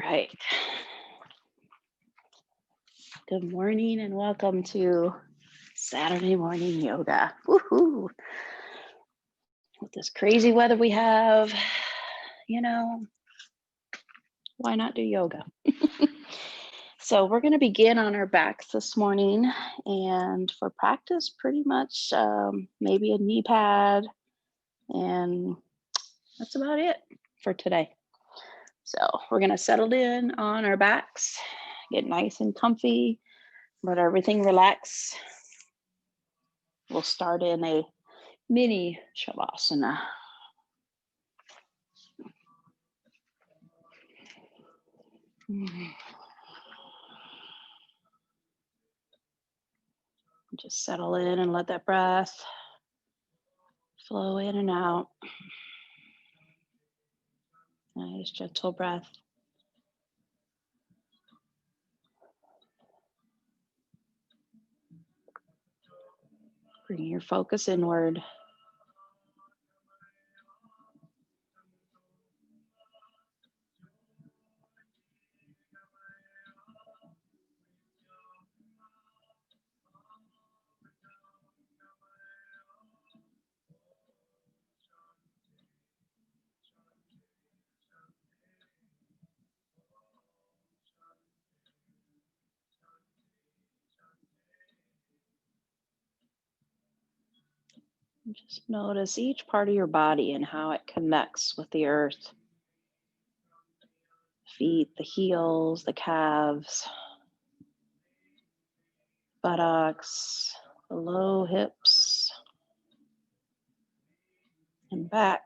right. Good morning and welcome to Saturday morning yoga. Woohoo! With this crazy weather we have, you know, why not do yoga? So we're going to begin on our backs this morning, and for practice, pretty much maybe a knee pad, and that's about it for today. So we're going to settle in on our backs, get nice and comfy, let everything relax. We'll start in a mini shavasana. Just settle in and let that breath flow in and out. Nice gentle breath. Bring your focus inward. Just notice each part of your body and how it connects with the earth. Feet, the heels, the calves, buttocks, the low hips, and back,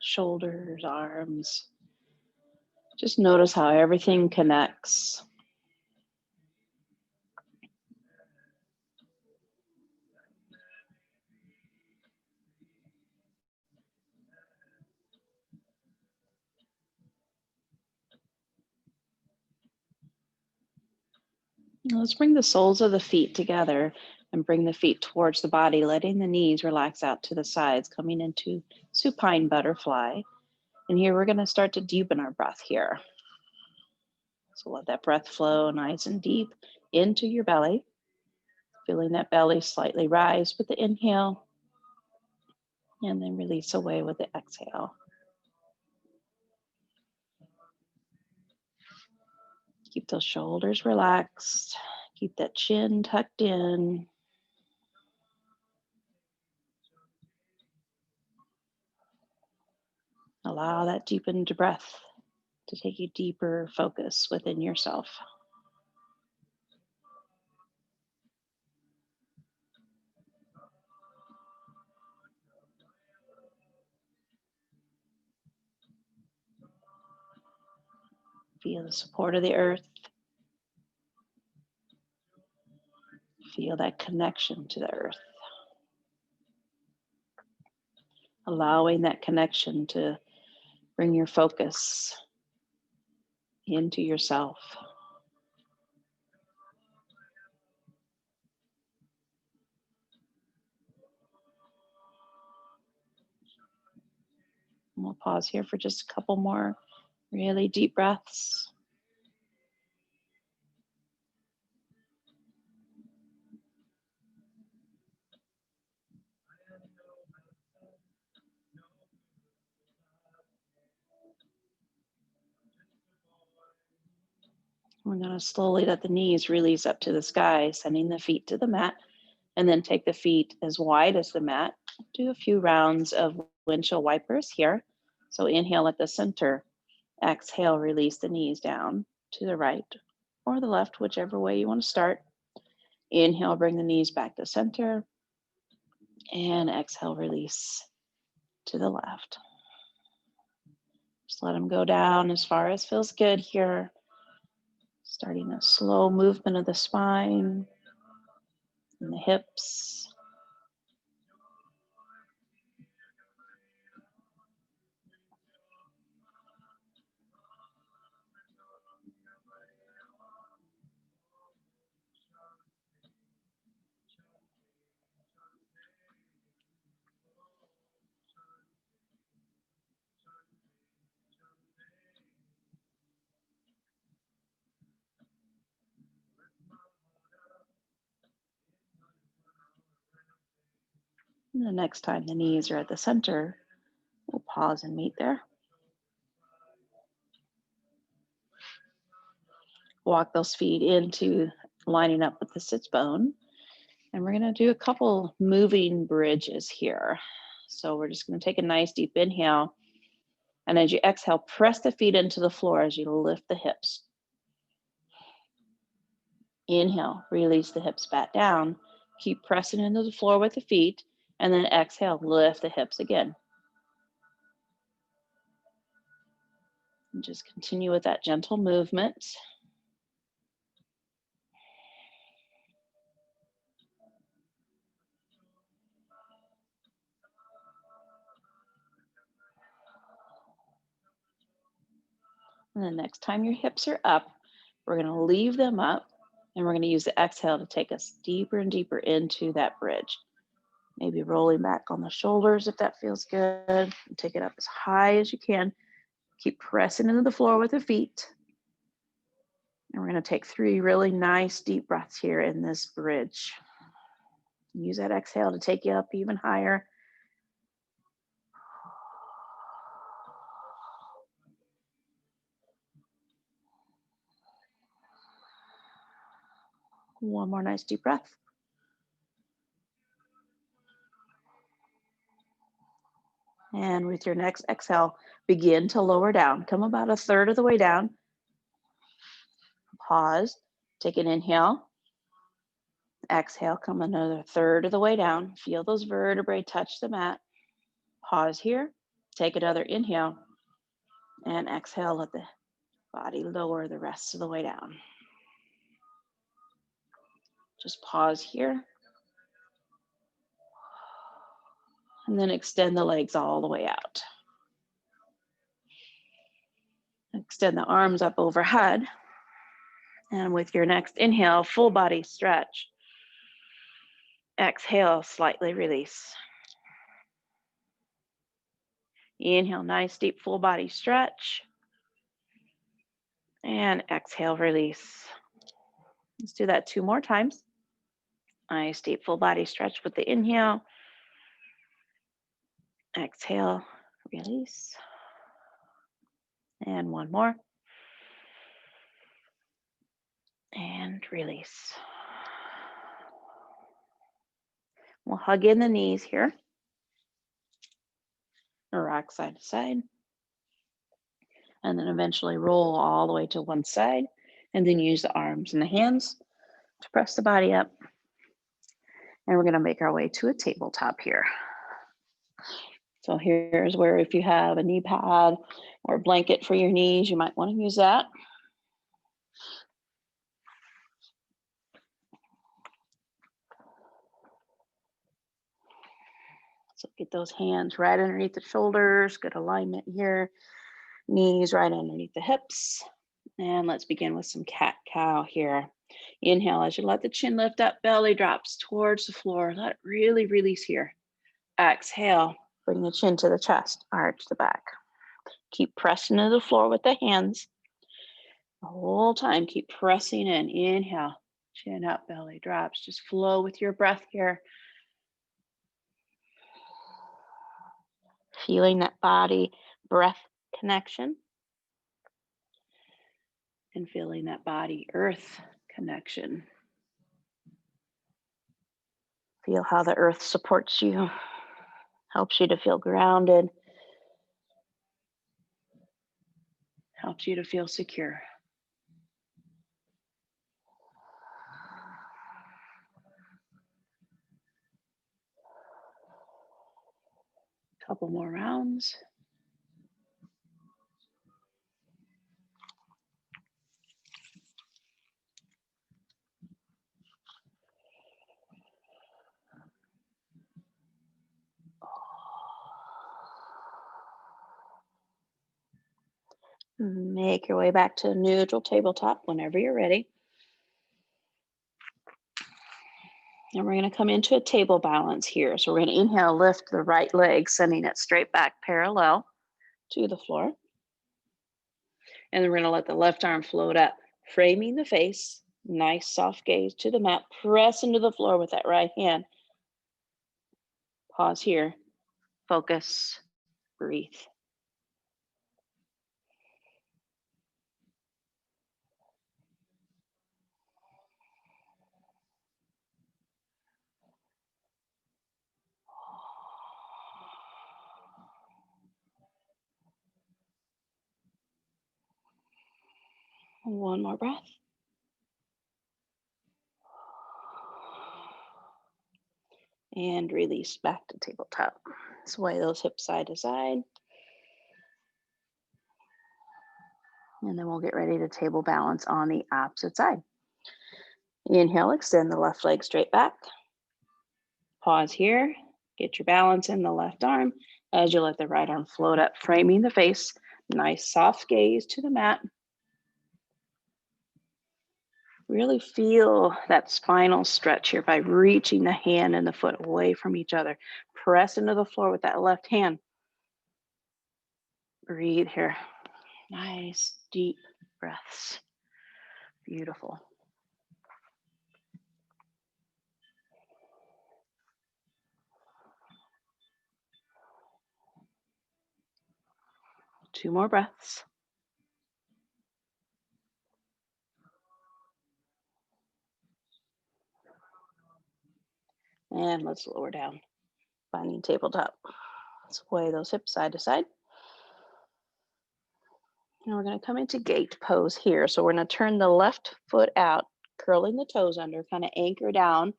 shoulders, arms. Just notice how everything connects. Now let's bring the soles of the feet together and bring the feet towards the body, letting the knees relax out to the sides, coming into supine butterfly. And here we're going to start to deepen our breath here. So let that breath flow nice and deep into your belly, feeling that belly slightly rise with the inhale and then release away with the exhale. Keep those shoulders relaxed. Keep that chin tucked in. Allow that deepened breath to take you deeper focus within yourself. Feel the support of the earth. Feel that connection to the earth. Allowing that connection to bring your focus into yourself. And we'll pause here for just a couple more really deep breaths. We're going to slowly let the knees release up to the sky, sending the feet to the mat, and then take the feet as wide as the mat. Do a few rounds of windshield wipers here. So inhale at the center, exhale, release the knees down to the right or the left, whichever way you want to start. Inhale, bring the knees back to center, and exhale, release to the left. Just let them go down as far as feels good here. Starting a slow movement of the spine and the hips. And the next time the knees are at the center, we'll pause and meet there. Walk those feet into lining up with the sits bone. And we're going to do a couple moving bridges here. So we're just going to take a nice deep inhale. And as you exhale, press the feet into the floor as you lift the hips. Inhale, release the hips back down. Keep pressing into the floor with the feet. And then exhale, lift the hips again. And just continue with that gentle movement. And the next time your hips are up, we're going to leave them up. And we're going to use the exhale to take us deeper and deeper into that bridge. Maybe rolling back on the shoulders if that feels good. And take it up as high as you can. Keep pressing into the floor with the feet. And we're going to take 3 really nice deep breaths here in this bridge. Use that exhale to take you up even higher. One more nice deep breath. And with your next exhale, begin to lower down. Come about 1/3 of the way down. Pause. Take an inhale. Exhale, come another 1/3 of the way down. Feel those vertebrae touch the mat. Pause here. Take another inhale. And exhale, let the body lower the rest of the way down. Just pause here. And then extend the legs all the way out. Extend the arms up overhead. And with your next inhale, full body stretch. Exhale, slightly release. Inhale, nice deep full body stretch. And exhale, release. Let's do that 2 more times. Nice deep full body stretch with the inhale. Exhale, release. And 1 more. And release. We'll hug in the knees here. Rock side to side. And then eventually roll all the way to one side. And then use the arms and the hands to press the body up. And we're going to make our way to a tabletop here. So here's where if you have a knee pad or a blanket for your knees, you might want to use that. So get those hands right underneath the shoulders, good alignment here. Knees right underneath the hips. And let's begin with some cat-cow here. Inhale as you let the chin lift up, belly drops towards the floor. Let it really release here. Exhale, bring the chin to the chest, arch the back. Keep pressing to the floor with the hands. The whole time, keep pressing in. Inhale, chin up, belly drops. Just flow with your breath here. Feeling that body-breath connection. And feeling that body-earth connection. Feel how the earth supports you, helps you to feel grounded, helps you to feel secure. Couple more rounds. Make your way back to neutral tabletop whenever you're ready. And we're going to come into a table balance here. So we're going to inhale, lift the right leg, sending it straight back parallel to the floor. And then we're going to let the left arm float up, framing the face. Nice soft gaze to the mat. Press into the floor with that right hand. Pause here. Focus. Breathe. One more breath. And release back to tabletop. Sway those hips side to side. And then we'll get ready to table balance on the opposite side. Inhale, extend the left leg straight back. Pause here. Get your balance in the left arm as you let the right arm float up, framing the face. Nice soft gaze to the mat. Really feel that spinal stretch here by reaching the hand and the foot away from each other. Press into the floor with that left hand. Breathe here. Nice, deep breaths. Beautiful. Two more breaths. And let's lower down, finding tabletop. Sway those hips side to side. And we're going to come into gate pose here. So we're going to turn the left foot out, curling the toes under, kind of anchor down,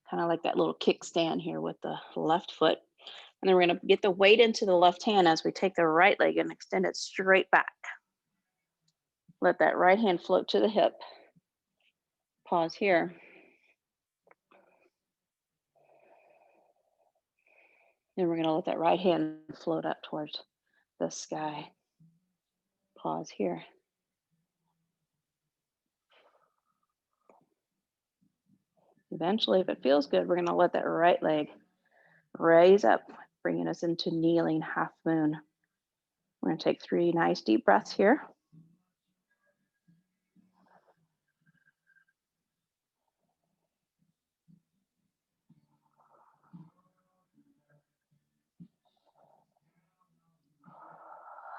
kind of like that little kickstand here with the left foot. And then we're going to get the weight into the left hand as we take the right leg and extend it straight back. Let that right hand float to the hip. Pause here. Then we're going to let that right hand float up towards the sky. Pause here. Eventually, if it feels good, we're going to let that right leg raise up, bringing us into kneeling half moon. We're going to take 3 nice deep breaths here.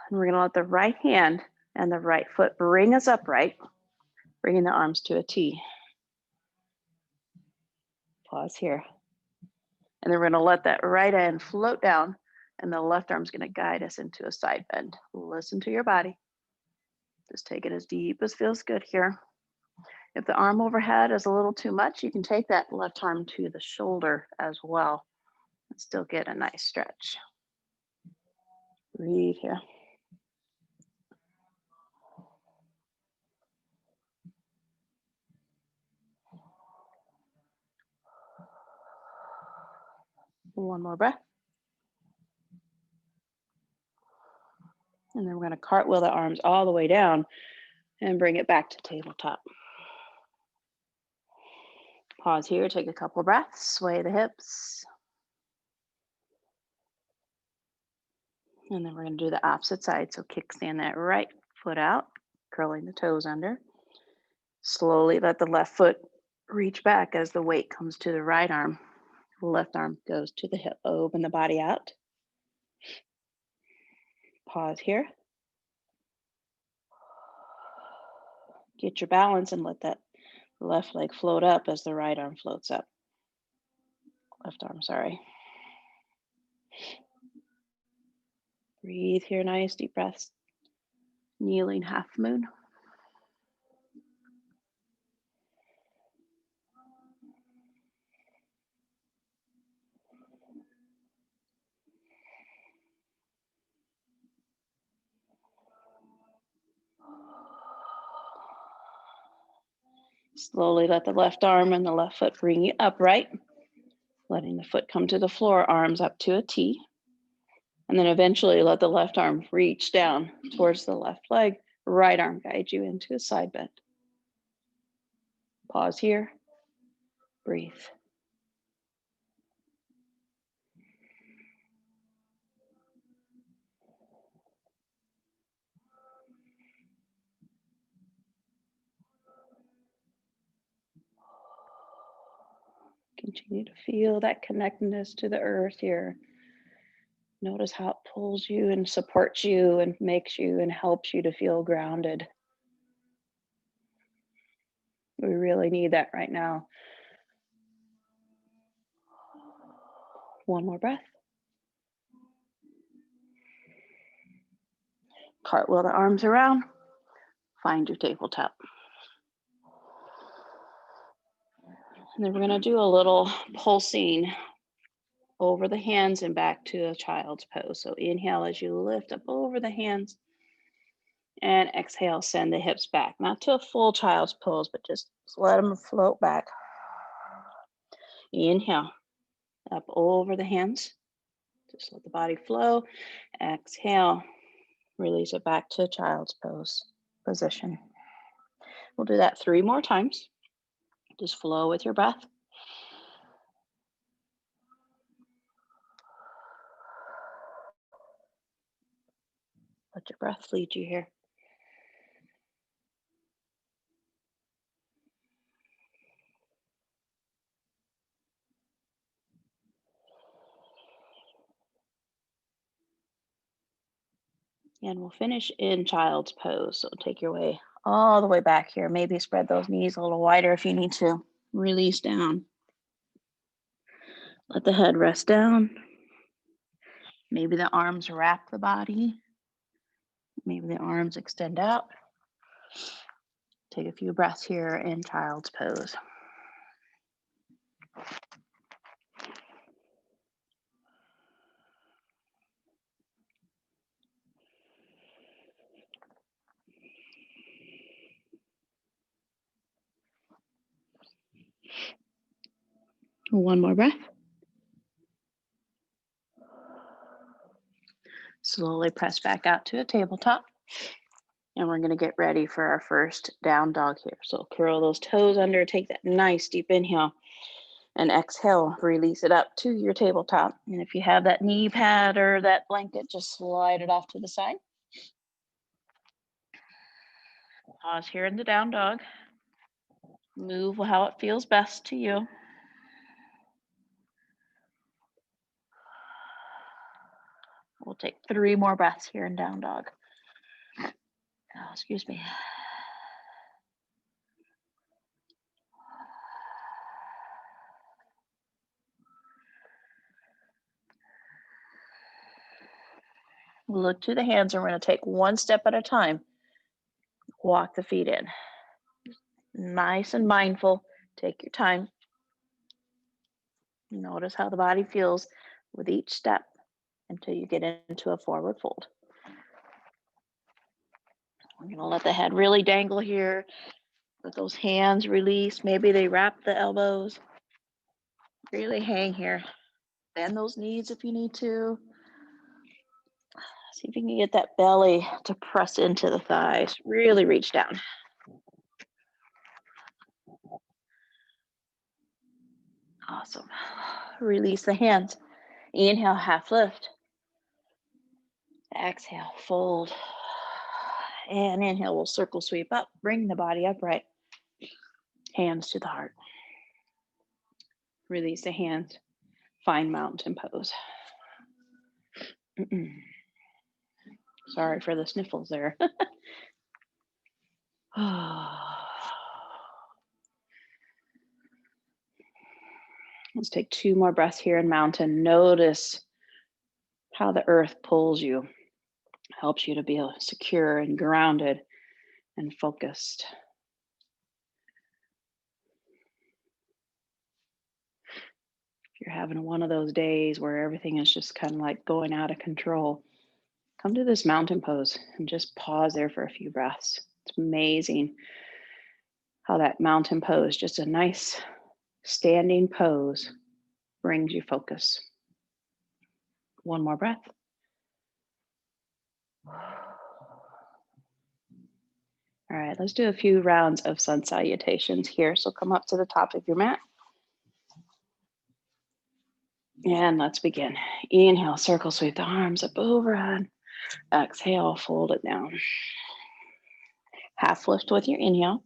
And we're going to let the right hand and the right foot bring us upright, bringing the arms to a T. Pause here. And then we're going to let that right hand float down, and the left arm's going to guide us into a side bend. Listen to your body. Just take it as deep as feels good here. If the arm overhead is a little too much, you can take that left arm to the shoulder as well and still get a nice stretch. Breathe here. One more breath. And then we're going to cartwheel the arms all the way down and bring it back to tabletop. Pause here, take a couple breaths, sway the hips. And then we're going to do the opposite side. So kickstand that right foot out, curling the toes under. Slowly let the left foot reach back as the weight comes to the right arm. Left arm goes to the hip. Open the body out. Pause here. Get your balance and let that left leg float up as the right arm floats up. Left arm, sorry. Breathe here, nice deep breaths. Kneeling half moon. Slowly let the left arm and the left foot bring you upright, letting the foot come to the floor, arms up to a T. And then eventually let the left arm reach down towards the left leg, right arm guide you into a side bend. Pause here, breathe. Continue to feel that connectedness to the earth here. Notice how it pulls you and supports you and makes you and helps you to feel grounded. We really need that right now. One more breath. Cartwheel the arms around. Find your tabletop. And then we're going to do a little pulsing over the hands and back to a child's pose. So inhale as you lift up over the hands, and exhale, send the hips back. Not to a full child's pose, but just let them float back. Inhale, up over the hands. Just let the body flow. Exhale, release it back to child's pose position. We'll do that 3 more times. Just flow with your breath. Let your breath lead you here. And we'll finish in child's pose. So take your way all the way back here. Maybe spread those knees a little wider if you need to. Release down. Let the head rest down. Maybe the arms wrap the body. Maybe the arms extend out. Take a few breaths here in child's pose. One more breath. Slowly press back out to a tabletop. And we're going to get ready for our first down dog here. So curl those toes under, take that nice deep inhale, and exhale, release it up to your tabletop. And if you have that knee pad or that blanket, just slide it off to the side. Pause here in the down dog. Move how it feels best to you. We'll take 3 more breaths here in down dog. Oh, excuse me. Look to the hands, and we're going to take 1 step at a time. Walk the feet in. Nice and mindful. Take your time. Notice how the body feels with each step until you get into a forward fold. We're going to let the head really dangle here. Let those hands release. Maybe they wrap the elbows. Really hang here. Bend those knees if you need to. See if you can get that belly to press into the thighs. Really reach down. Awesome. Release the hands. Inhale, half lift. Exhale, fold. And inhale, we'll circle sweep up. Bring the body upright. Hands to the heart. Release the hands. Find mountain pose. Sorry for the sniffles there. Let's take 2 more breaths here in mountain. Notice how the earth pulls you, helps you to be secure and grounded and focused. If you're having one of those days where everything is just kind of like going out of control, come to this mountain pose and just pause there for a few breaths. It's amazing how that mountain pose, just a nice standing pose, brings you focus. 1 more breath. All right, let's do a few rounds of sun salutations here. So come up to the top of your mat. And let's begin. Inhale, circle sweep the arms up overhead. Exhale, fold it down. Half lift with your inhale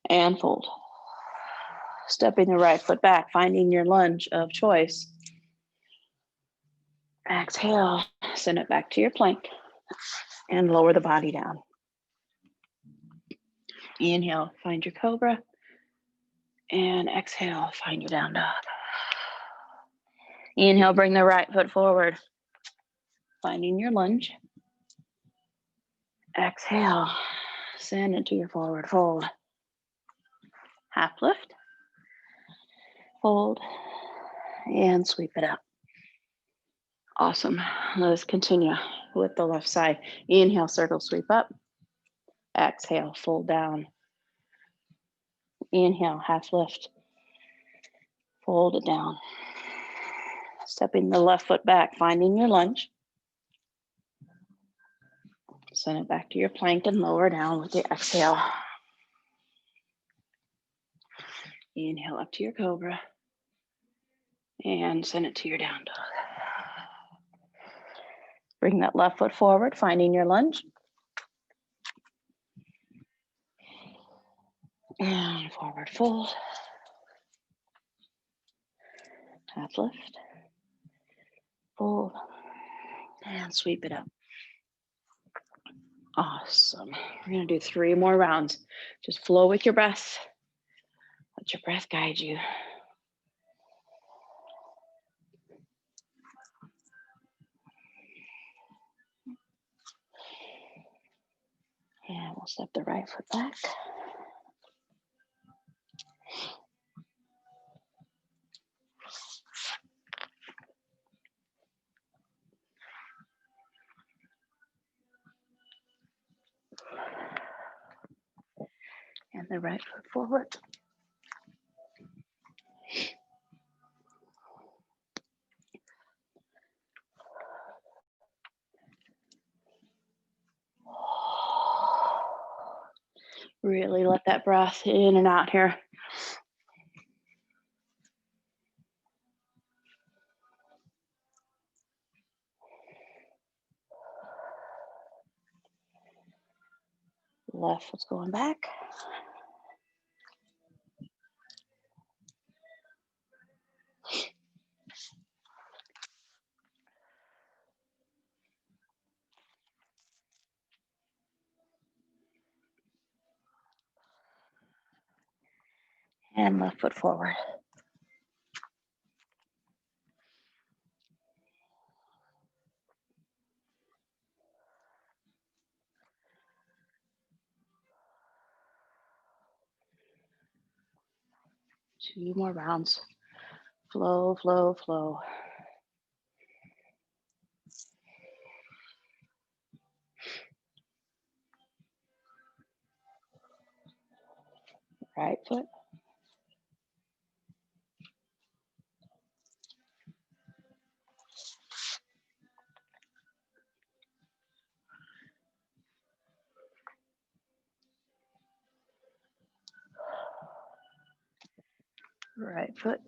and fold. Stepping the right foot back, finding your lunge of choice. Exhale, send it back to your plank and lower the body down. Inhale, find your cobra. And exhale, find your down dog. Inhale, bring the right foot forward, finding your lunge. Exhale, send it to your forward fold. Half lift, fold, and sweep it up. Awesome. Let's continue with the left side. Inhale, circle sweep up. Exhale, fold down. Inhale, half lift. Fold it down. Stepping the left foot back, finding your lunge. Send it back to your plank and lower down with your exhale. Inhale up to your cobra. And send it to your down dog. Bring that left foot forward, finding your lunge. And forward fold. Half lift. Fold. And sweep it up. Awesome. We're going to do 3 more rounds. Just flow with your breath. Let your breath guide you. And we'll step the right foot back. And the right foot forward. Really let that breath in and out here. Left foot's going back. And left foot forward. Two more rounds. Flow, flow, flow. Right foot. Right foot.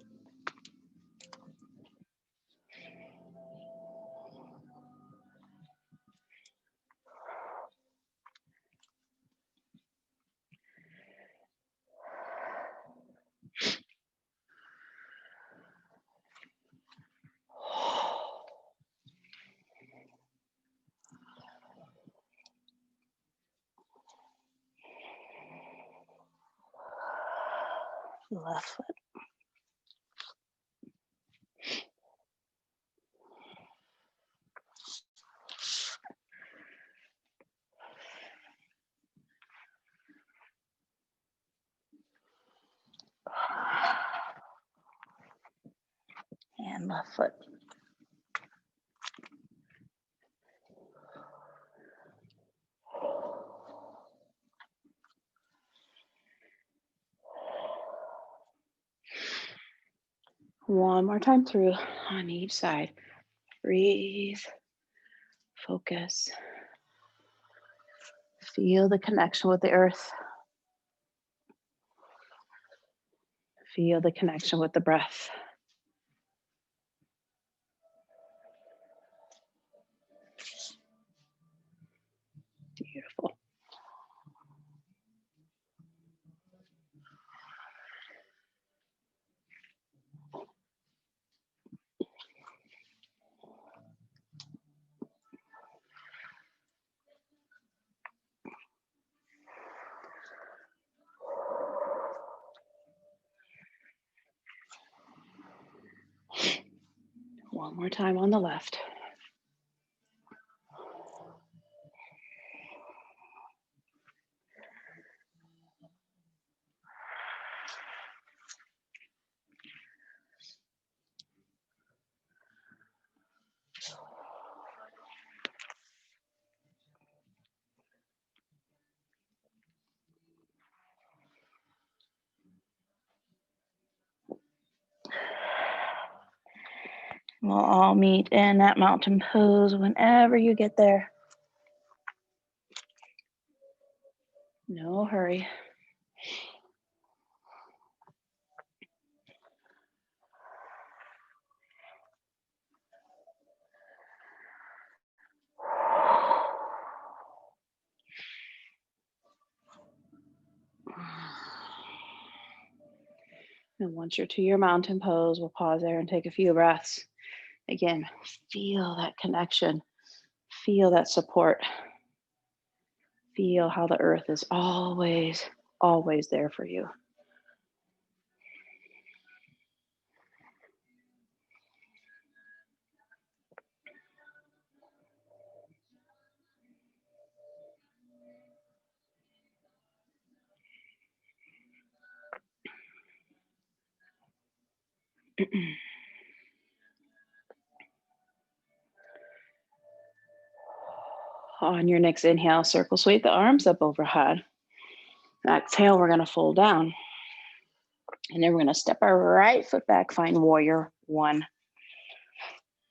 Left foot. And left foot. One more time through on each side. Breathe. Focus. Feel the connection with the earth. Feel the connection with the breath. Beautiful. One more time on the left. We'll all meet in that mountain pose whenever you get there. No hurry. And once you're to your mountain pose, we'll pause there and take a few breaths. Again, feel that connection. Feel that support. Feel how the earth is always, always there for you. On your next inhale, circle sweep the arms up overhead. Exhale, we're going to fold down. And then we're going to step our right foot back, find warrior one.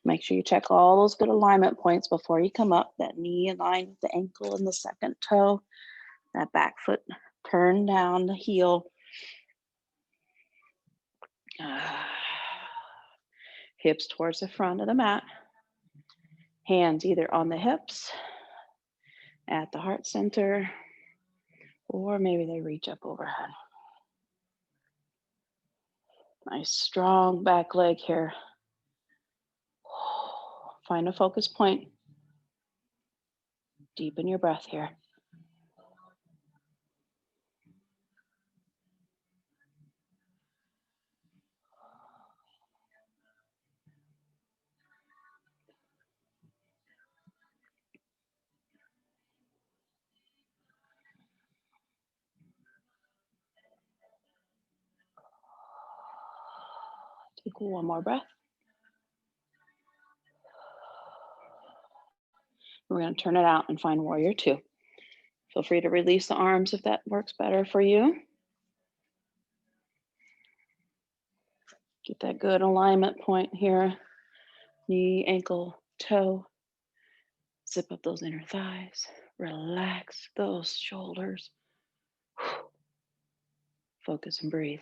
Make sure you check all those good alignment points before you come up. That knee aligned with the ankle and the second toe. That back foot turn down the heel. Hips towards the front of the mat. Hands either on the hips, at the heart center, or maybe they reach up overhead. Nice strong back leg here. Find a focus point. Deepen your breath here. Take one more breath. We're going to turn it out and find warrior two. Feel free to release the arms if that works better for you. Get that good alignment point here. Knee, ankle, toe. Zip up those inner thighs. Relax those shoulders. Focus and breathe.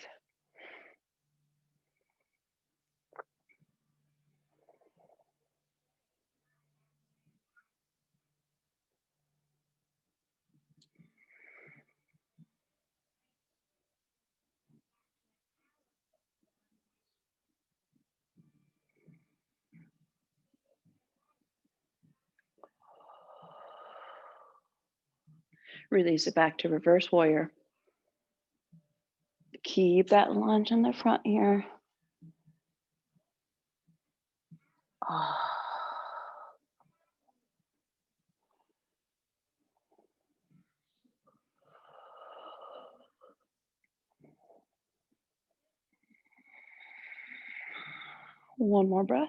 Release it back to reverse warrior. Keep that lunge in the front here. One more breath.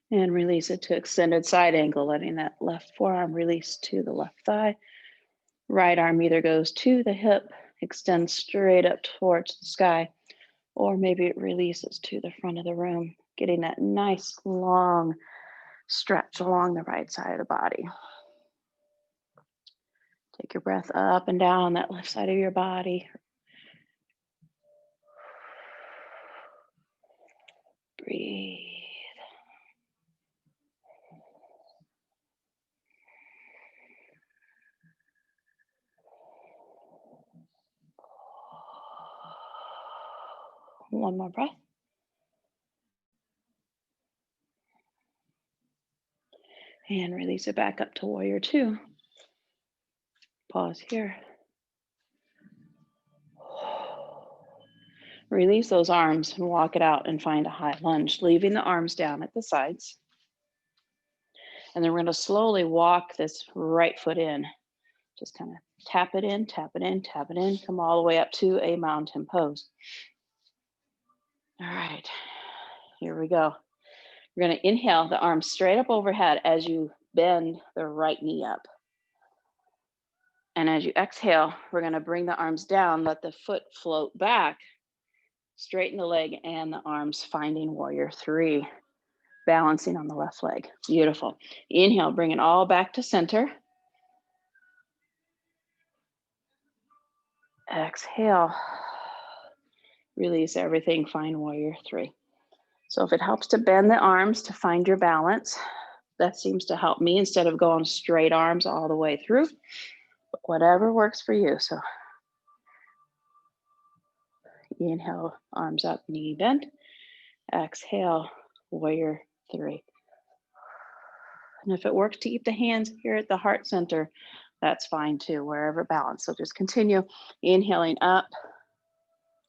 And release it to extended side angle, letting that left forearm release to the left thigh. Right arm either goes to the hip, extends straight up towards the sky, or maybe it releases to the front of the room, getting that nice long stretch along the right side of the body. Take your breath up and down that left side of your body. Breathe. One more breath. And release it back up to warrior two. Pause here. Release those arms and walk it out and find a high lunge, leaving the arms down at the sides. And then we're going to slowly walk this right foot in. Just kind of tap it in, tap it in, tap it in. Come all the way up to a mountain pose. All right, here we go. We're going to inhale the arms straight up overhead as you bend the right knee up. And as you exhale, we're going to bring the arms down, let the foot float back, straighten the leg and the arms, finding warrior three, balancing on the left leg. Beautiful. Inhale, bring it all back to center. Exhale, release everything, find warrior three. So if it helps to bend the arms to find your balance, that seems to help me instead of going straight arms all the way through. But whatever works for you. So inhale, arms up, knee bend. Exhale, warrior three. And if it works to keep the hands here at the heart center, that's fine too, wherever balance. So just continue inhaling up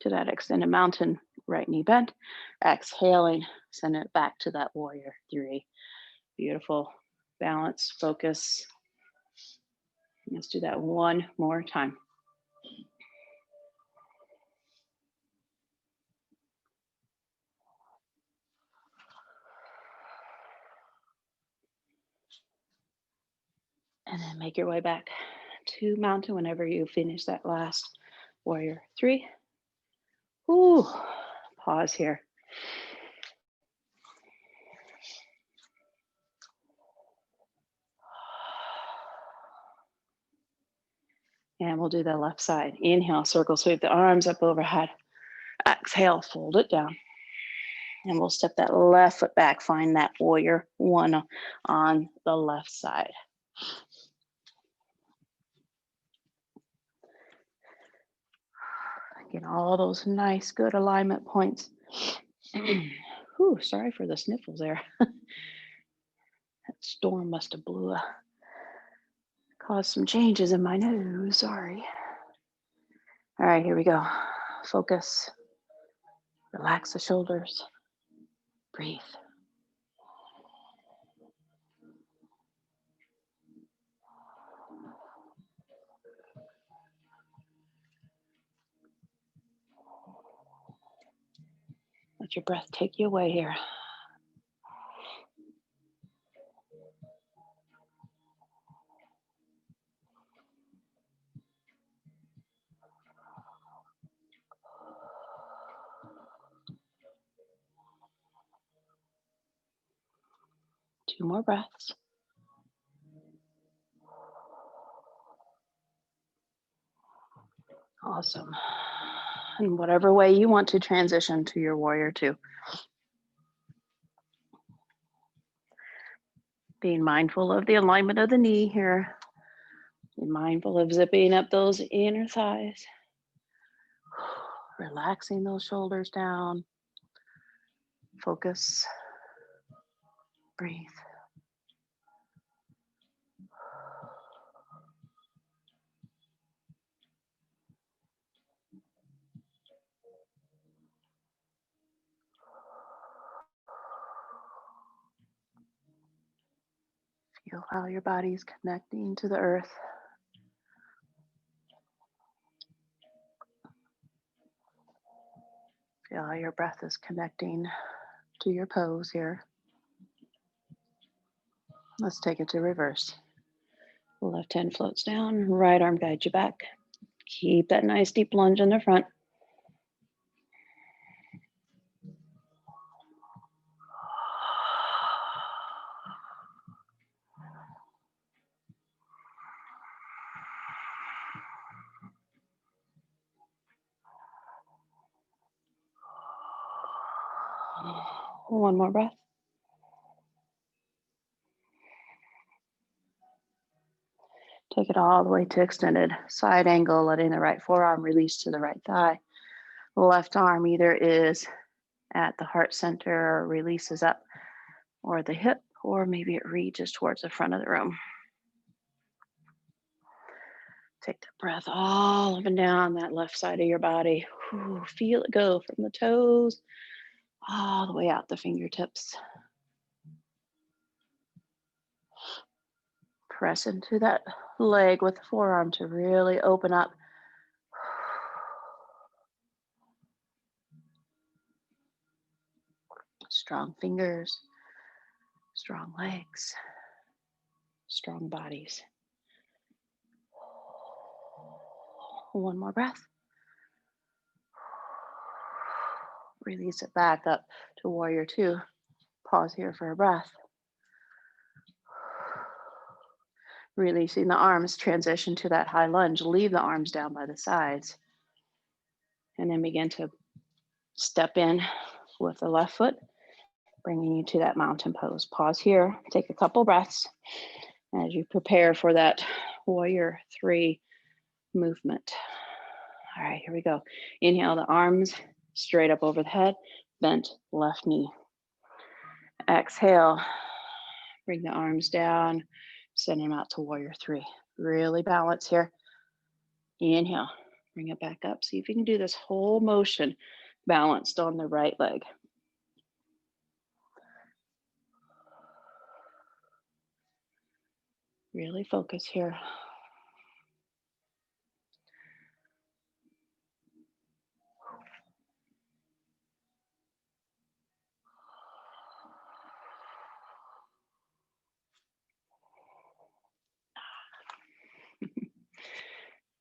to that extended mountain, right knee bend. Exhaling, send it back to that warrior three. Beautiful. Balance, focus. Let's do that one more time. And then make your way back to mountain whenever you finish that last warrior three. Ooh, pause here. And we'll do the left side. Inhale, circle sweep the arms up overhead. Exhale, fold it down. And we'll step that left foot back, find that warrior one on the left side. Get all those nice, good alignment points. Whew, sorry for the sniffles there. That storm must have caused some changes in my nose, sorry. All right, here we go. Focus, relax the shoulders, breathe. Let your breath take you away here. Two more breaths. Awesome. And whatever way you want to transition to your warrior two. Being mindful of the alignment of the knee here. Be mindful of zipping up those inner thighs. Relaxing those shoulders down. Focus. Breathe. Feel how your body is connecting to the earth. Feel how your breath is connecting to your pose here. Let's take it to reverse. Left hand floats down, right arm guides you back. Keep that nice deep lunge in the front. One more breath. Take it all the way to extended side angle, letting the right forearm release to the right thigh. The left arm either is at the heart center or releases up or the hip, or maybe it reaches towards the front of the room. Take the breath all up and down that left side of your body. Ooh, feel it go from the toes all the way out the fingertips. Press into that leg with the forearm to really open up. Strong fingers, strong legs, strong bodies. One more breath. Release it back up to warrior two. Pause here for a breath. Releasing the arms, transition to that high lunge. Leave the arms down by the sides. And then begin to step in with the left foot, bringing you to that mountain pose. Pause here, take a couple breaths as you prepare for that warrior three movement. All right, here we go. Inhale, the arms straight up over the head, bent left knee. Exhale, bring the arms down, send them out to warrior three. Really balance here. Inhale, bring it back up. See if you can do this whole motion balanced on the right leg. Really focus here.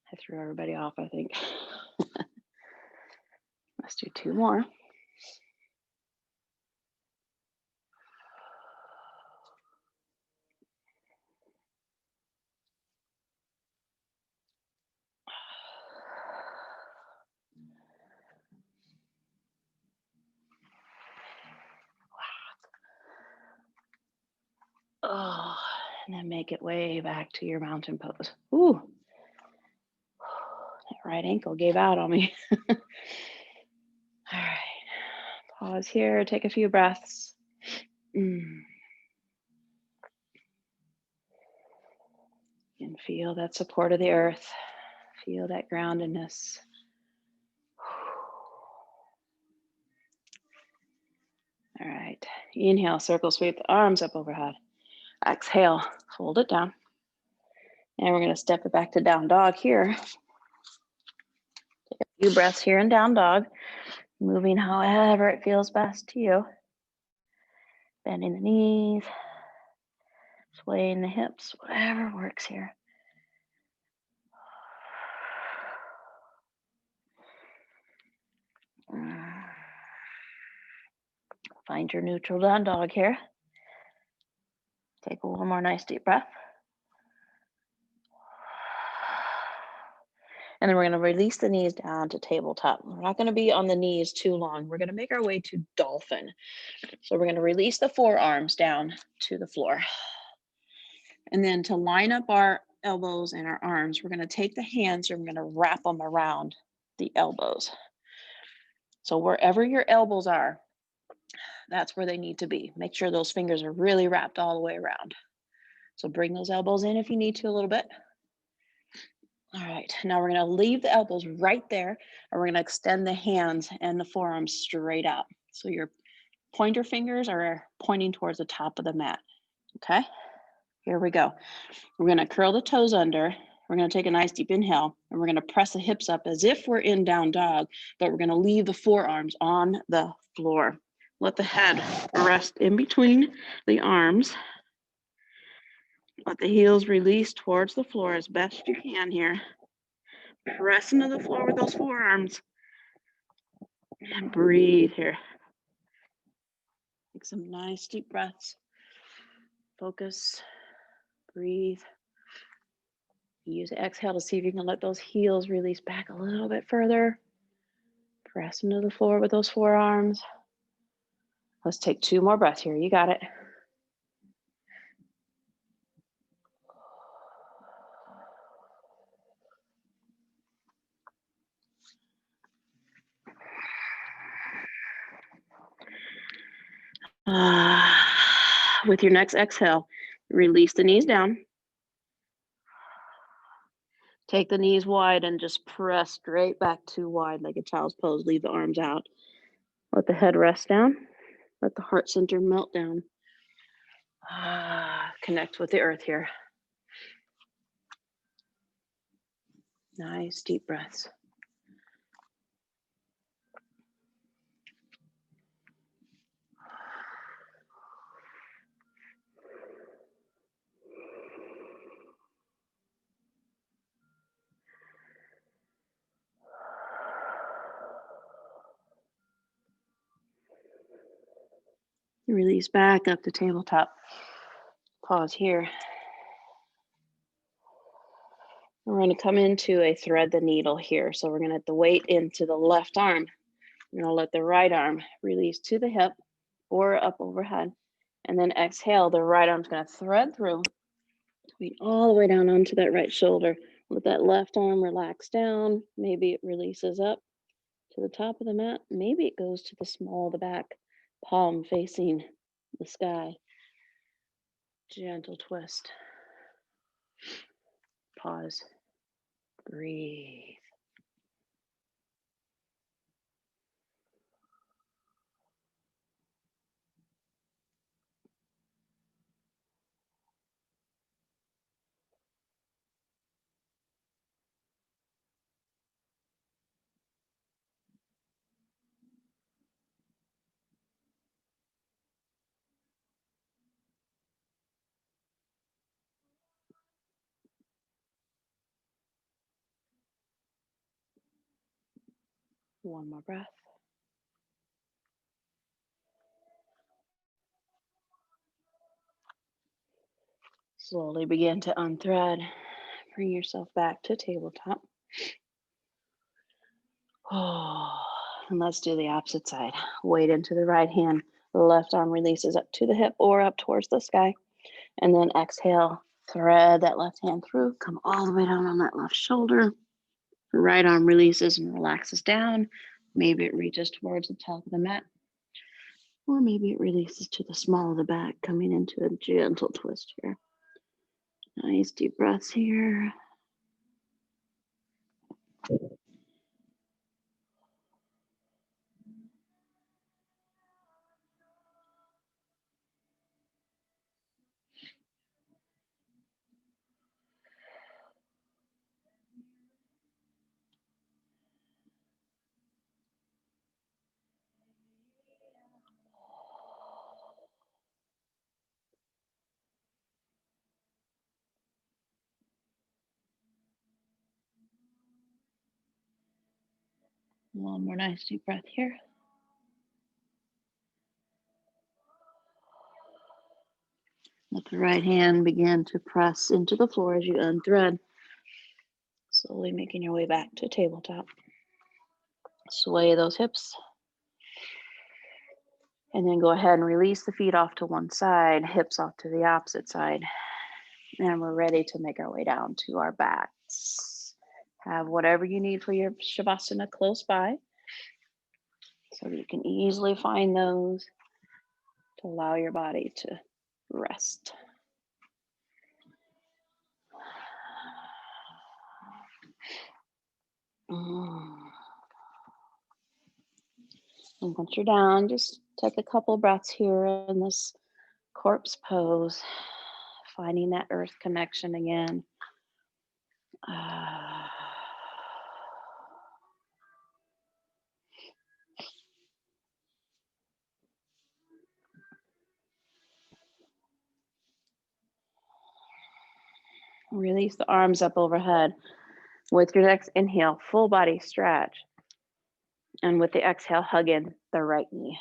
I threw everybody off, I think. Let's do two more. Oh, and then make it way back to your mountain pose. Ooh, that right ankle gave out on me. All right, pause here, take a few breaths. And feel that support of the earth. Feel that groundedness. All right, inhale, circle sweep the arms up overhead. Exhale, fold it down. And we're gonna step it back to down dog here. Take a few breaths here in down dog, moving however it feels best to you. Bending the knees, swaying the hips, whatever works here. Find your neutral down dog here. Take one more nice deep breath. And then we're going to release the knees down to tabletop. We're not going to be on the knees too long. We're going to make our way to dolphin. So we're going to release the forearms down to the floor. And then to line up our elbows and our arms, we're going to take the hands and we're going to wrap them around the elbows. So wherever your elbows are, that's where they need to be. Make sure those fingers are really wrapped all the way around. So bring those elbows in if you need to a little bit. All right, now we're going to leave the elbows right there, and we're going to extend the hands and the forearms straight out. So your pointer fingers are pointing towards the top of the mat. Okay, here we go. We're going to curl the toes under. We're going to take a nice deep inhale, and we're going to press the hips up as if we're in down dog, but we're going to leave the forearms on the floor. Let the head rest in between the arms. Let the heels release towards the floor as best you can here. Press into the floor with those forearms. And breathe here. Take some nice deep breaths. Focus. Breathe. Use the exhale to see if you can let those heels release back a little bit further. Press into the floor with those forearms. Let's take two more breaths here. You got it. With your next exhale, release the knees down. Take the knees wide and just press straight back to wide like a child's pose. Leave the arms out. Let the head rest down. Let the heart center melt down. Connect with the earth here. Nice deep breaths. Release back up to tabletop. Pause here. We're going to come into a thread the needle here. So we're going to have the weight into the left arm. We're going to let the right arm release to the hip or up overhead. And then exhale, the right arm's going to thread through, weight all the way down onto that right shoulder. Let that left arm relax down. Maybe it releases up to the top of the mat. Maybe it goes to the small of the back, palm facing the sky. Gentle twist. Pause. Breathe. One more breath. Slowly begin to unthread. Bring yourself back to tabletop. Oh, and let's do the opposite side. Weight into the right hand. The left arm releases up to the hip or up towards the sky. And then exhale, thread that left hand through. Come all the way down on that left shoulder. The right arm releases and relaxes down. Maybe it reaches towards the top of the mat. Or maybe it releases to the small of the back, coming into a gentle twist here. Nice deep breaths here. One more nice deep breath here. Let the right hand begin to press into the floor as you unthread. Slowly making your way back to tabletop. Sway those hips. And then go ahead and release the feet off to one side, hips off to the opposite side. And we're ready to make our way down to our backs. Have whatever you need for your Shavasana close by, so that you can easily find those to allow your body to rest. And once you're down, just take a couple breaths here in this corpse pose, finding that earth connection again. Release the arms up overhead. With your next inhale, full body stretch. And with the exhale, hug in the right knee.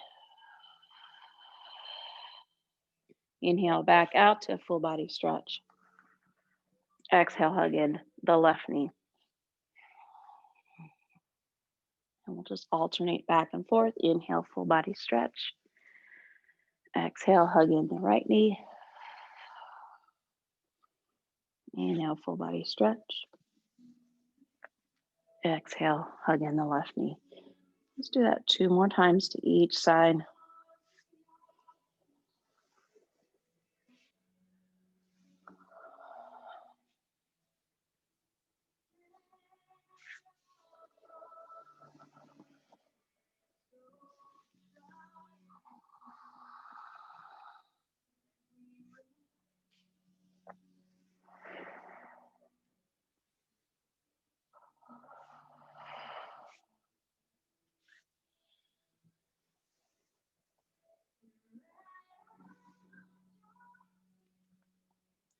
Inhale back out to full body stretch. Exhale, hug in the left knee. And we'll just alternate back and forth. Inhale, full body stretch. Exhale, hug in the right knee. Inhale, full body stretch. Exhale, hug in the left knee. Let's do that 2 more times to each side.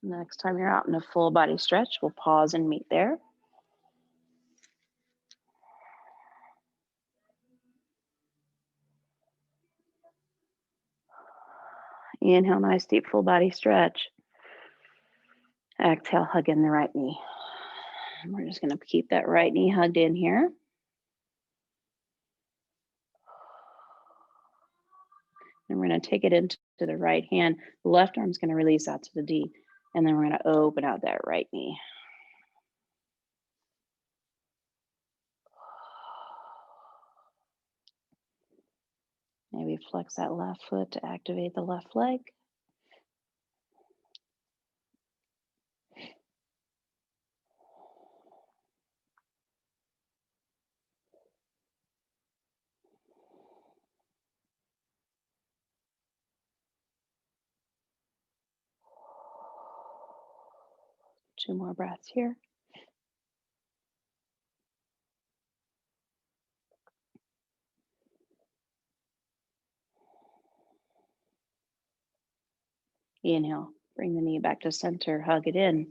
Next time you're out in a full body stretch, we'll pause and meet there. Inhale, nice deep full body stretch. Exhale, hug in the right knee. And we're just going to keep that right knee hugged in here. And we're going to take it into the right hand. The left arm's going to release out to the D. And then we're going to open out that right knee. Maybe flex that left foot to activate the left leg. Two more breaths here. Inhale, bring the knee back to center, hug it in.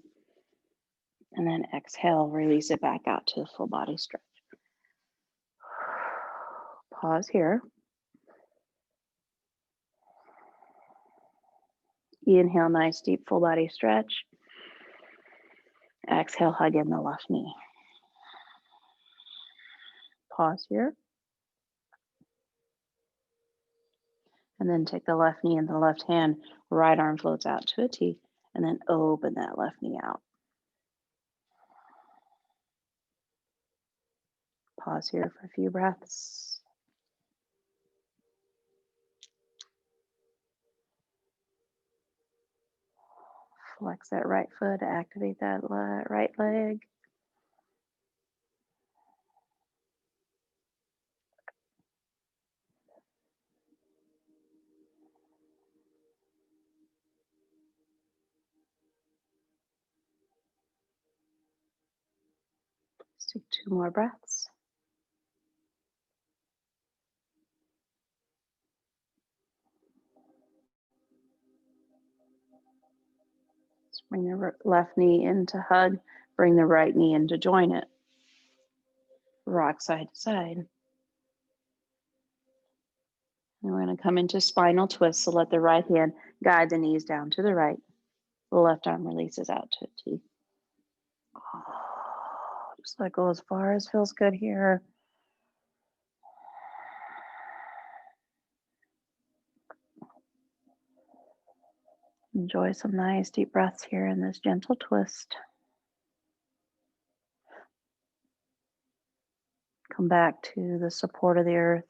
And then exhale, release it back out to a full body stretch. Pause here. Inhale, nice deep full body stretch. Exhale, hug in the left knee. Pause here. And then take the left knee in the left hand. Right arm floats out to a T. And then open that left knee out. Pause here for a few breaths. Flex that right foot, activate that right leg. Let's take two more breaths. Let's bring the left knee in to hug. Bring the right knee in to join it. Rock side to side. And we're going to come into spinal twist. So let the right hand guide the knees down to the right. The left arm releases out to a T. Just let go as far as feels good here. Enjoy some nice deep breaths here in this gentle twist. Come back to the support of the earth,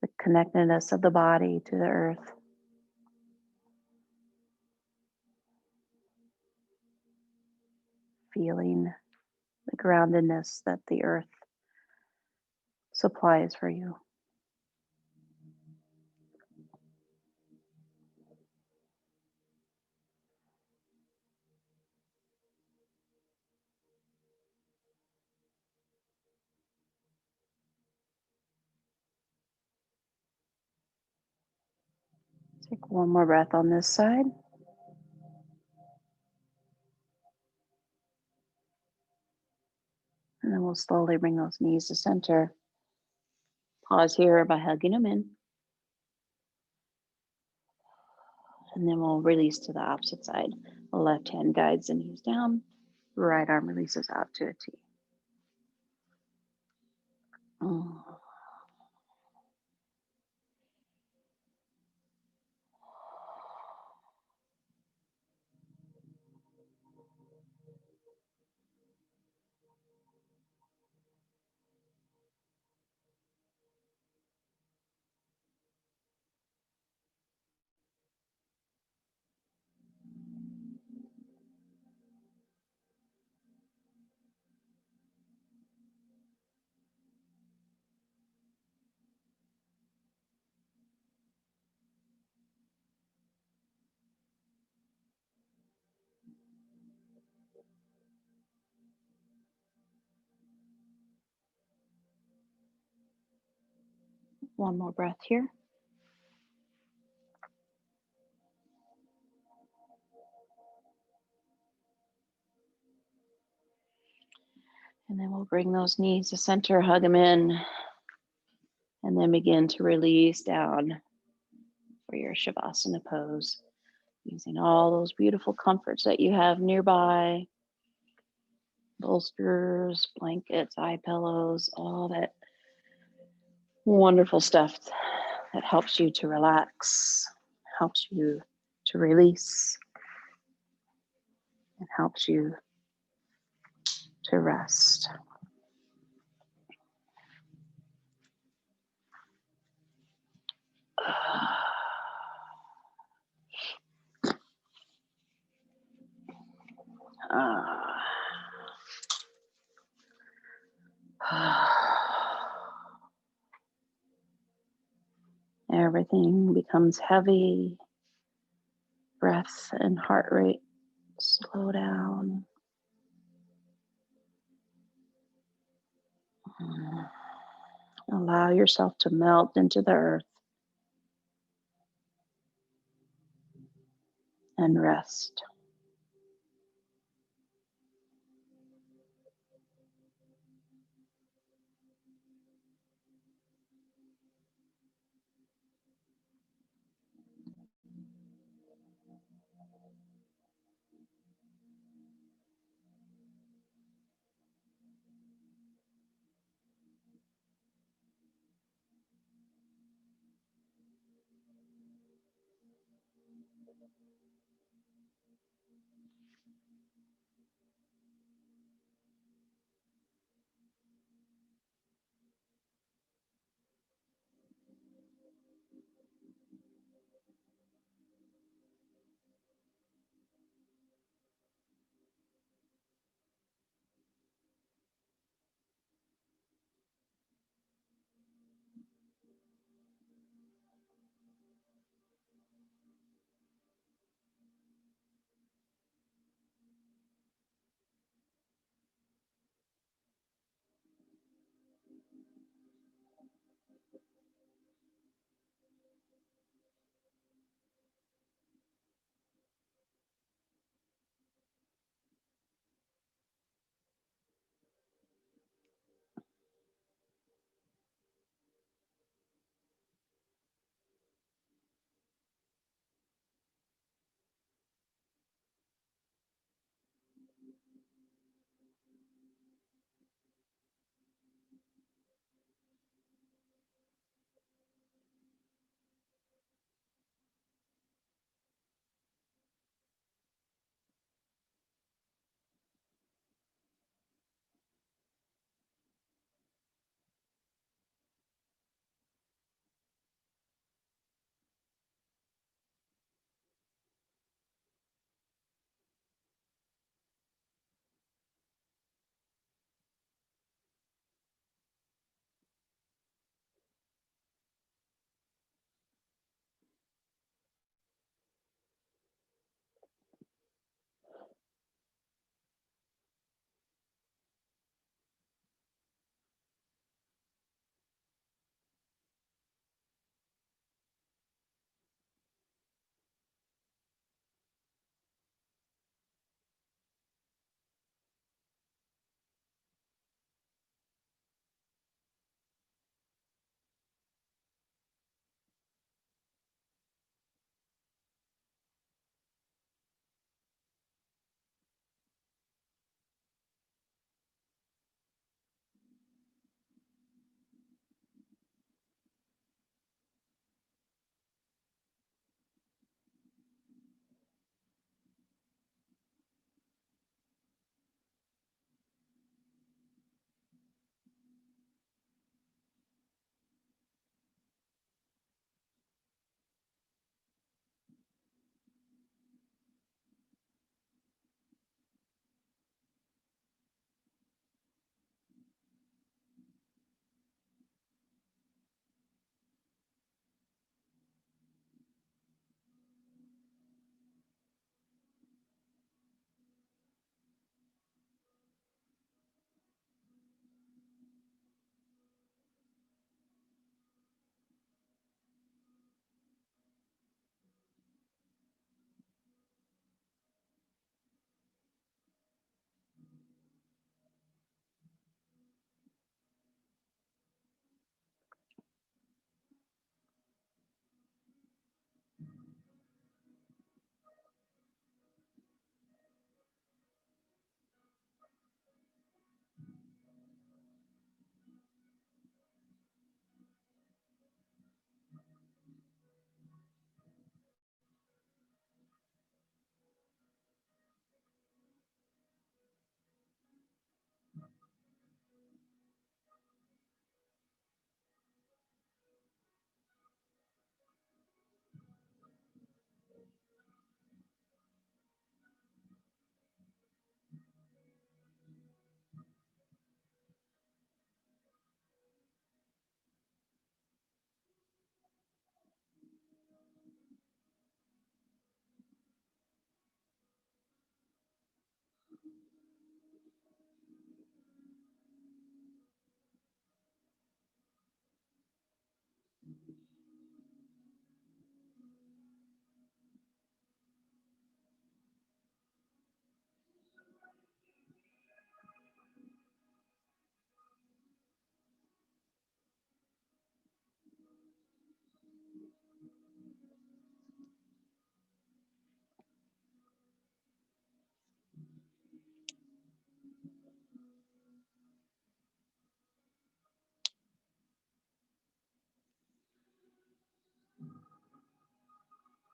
the connectedness of the body to the earth. Feeling the groundedness that the earth supplies for you. Take one more breath on this side. And then we'll slowly bring those knees to center. Pause here by hugging them in. And then we'll release to the opposite side. The left hand guides the knees down. Right arm releases out to a T. One more breath here. And then we'll bring those knees to center, hug them in, and then begin to release down for your Shavasana pose, using all those beautiful comforts that you have nearby, bolsters, blankets, eye pillows, all that wonderful stuff that helps you to relax, helps you to release, and helps you to rest. Everything becomes heavy. Breath and heart rate slow down. Allow yourself to melt into the earth and rest.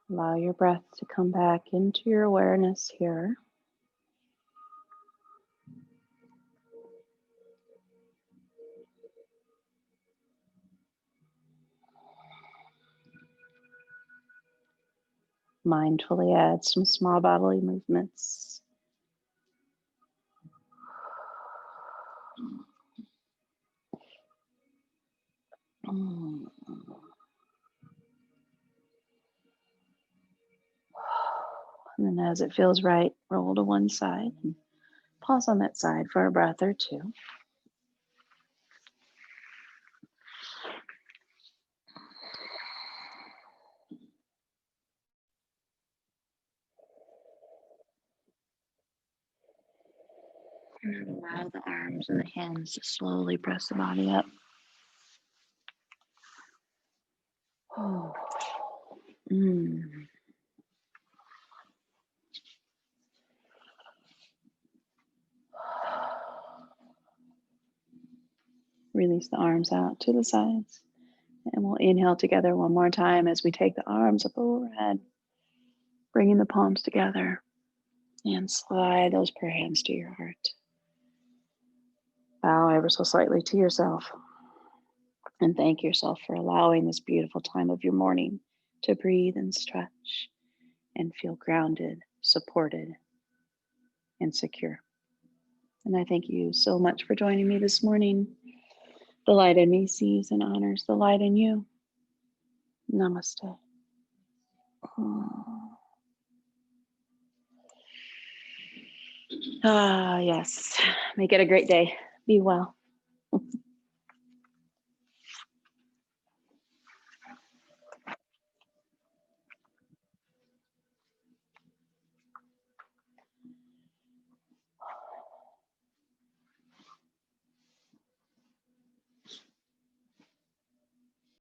Allow your breath to come back into your awareness here. Mindfully add some small bodily movements. And then as it feels right, roll to one side and pause on that side for a breath or two. And allow the arms and the hands to slowly press the body up. Oh. Release the arms out to the sides. And we'll inhale together one more time as we take the arms up overhead, bringing the palms together and slide those prayer hands to your heart. Bow ever so slightly to yourself and thank yourself for allowing this beautiful time of your morning to breathe and stretch and feel grounded, supported, and secure. And I thank you so much for joining me this morning. The light in me sees and honors the light in you. Namaste. Ah, yes. Make it a great day. Be well.